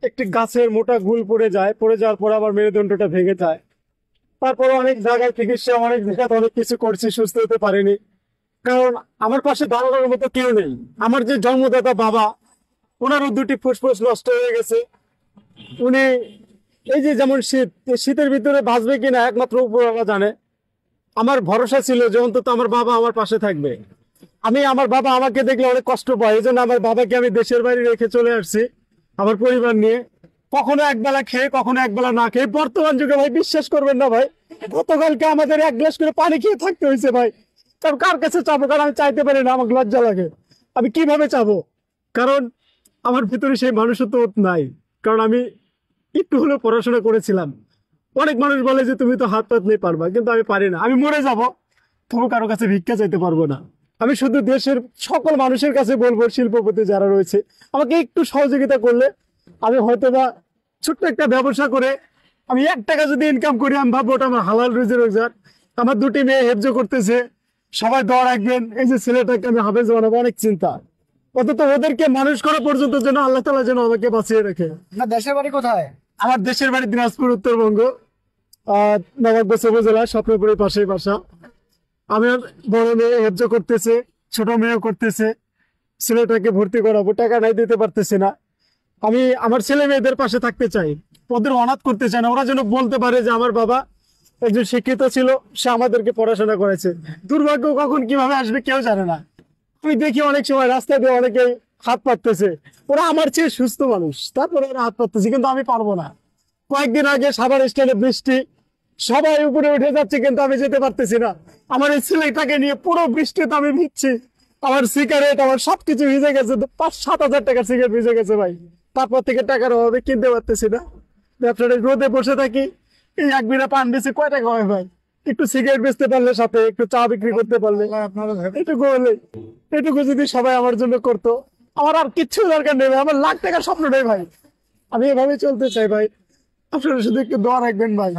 একটি গাছের মোটা গুল পড়ে যায়, পড়ে যাওয়ার পর আবার মেরুদণ্ডটা ভেঙে যায়। তারপর অনেক জায়গায় চিকিৎসা, অনেক জায়গায় অনেক কিছু করছি, সুস্থ হতে পারিনি। কারণ আমার পাশে দাঁড়ানোর মতো কেউ নেই। আমার যে জন্মদাতা বাবা, ওনারও দুটি ফুসফুস নষ্ট হয়ে গেছে। উনি এই যে যেমন শীতের ভিতরে বাঁচবে কিনা একমাত্র উপরওয়ালা জানে। আমার ভরসা ছিল যে অন্তত আমার বাবা আমার পাশে থাকবে। আমার বাবা আমাকে দেখলে অনেক কষ্ট পায়, এই জন্য আমার বাবাকে আমি দেশের বাইরে রেখে চলে আসছি আমার পরিবার নিয়ে। কখনো একবেলা খেয়ে, কখনো একবেলা না খেয়ে। বর্তমান যুগে ভাই বিশ্বাস করবেন না ভাই, গতকালকে আমাদের এক গ্লাস করে পানি খেয়ে থাকতে হয়েছে ভাই। কারণ কার কাছে চাবো? কারণ আমি চাইতে পারি না, আমার লজ্জা লাগে। আমি কিভাবে চাবো? কারণ আমার ভিতরে সেই মানুষত্ব নাই। কারণ আমি একটু হলেও পড়াশোনা করেছিলাম। অনেক মানুষ বলে যে তুমি তো হাত পাতলেই পারবা, কিন্তু আমি পারি না। আমি মরে যাব, তবু কারো কাছে ভিক্ষা চাইতে পারবো না। আমি শুধু দেশের সকল মানুষের কাছে বলবো, শিল্পপতি যারা রয়েছে, আমাকে একটু সহযোগিতা করলে আমি হয়তো বা ছোট্ট একটা ব্যবসা করে আমি 1 টাকা যদি ইনকাম করি, আমি ভাববো ওটা আমার হালাল রুজি রোজগার। আমার 2টি মেয়ে হেফজ করতেছে, সবাই দোয়া রাখবেন। এই যে ছেলেটাকে আমি হাফেজ বানাবো, অনেক চিন্তা। অন্তত ওদেরকে মানুষ করা পর্যন্ত যেন আল্লাহ তাআলা যেন আমাকে বাঁচিয়ে রাখে। না, দেশের বাড়ি কোথায়? আমার দেশের বাড়ি দিনাজপুর, উত্তরবঙ্গ, নবাবগঞ্জ উপজেলা, স্বপ্নপুরের পাশেই বাসা। আমার বড় মেয়ে হেফজ করতেছে, ছোট মেয়েও করতেছে। ছেলেটাকে ভর্তি করাবো, টাকা নাই, দিতে পারতেছি না। আমি আমার ছেলে মেয়েদের পাশে থাকতে চাই, ওদের অনাথ করতে চাই না। ওরা যেন বলতে পারে যে আমার বাবা একজন শিক্ষিত ছিল, সে আমাদেরকে পড়াশোনা করেছে। দুর্ভাগ্য কখন কিভাবে আসবে কেউ জানে না। আমি দেখি অনেক সময় রাস্তায় দিয়ে অনেকে হাত পাততেছে, ওরা আমার চেয়ে সুস্থ মানুষ, তারপরে ওরা হাত পাততেছে, কিন্তু আমি পারবো না। কয়েকদিন আগে সাভার স্টেশনে বৃষ্টি, সবাই উপরে উঠে যাচ্ছে, কিন্তু আমি যেতে পারতেছি না। আমার এই ছেলেটাকে নিয়ে পুরো বৃষ্টিতে আমি ভিজছি। আমার সিগারেট, আমার সবকিছু ভিজে গেছে। 5-7 হাজার টাকার সিগারেট ভিজে গেছে ভাই। তারপর থেকে টাকার অভাবে কিনতে পারতেছি না। ব্যবসাটা রোদে বসে থাকি, এই 1 বিড়া পান বেশি কয় টাকা হয় ভাই? একটু সিগারেট বেচতে পারলে, সাথে একটু চা বিক্রি করতে পারলে, এটুকু হলে, এটুকু যদি সবাই আমার জন্য করতো, আমার আর কিচ্ছু দরকার নেই ভাই। আমার লাখ টাকার স্বপ্ন নেই ভাই। আমি এভাবে চলতে চাই ভাই। আপনারা শুধু একটু দোয়া রাখবেন ভাই।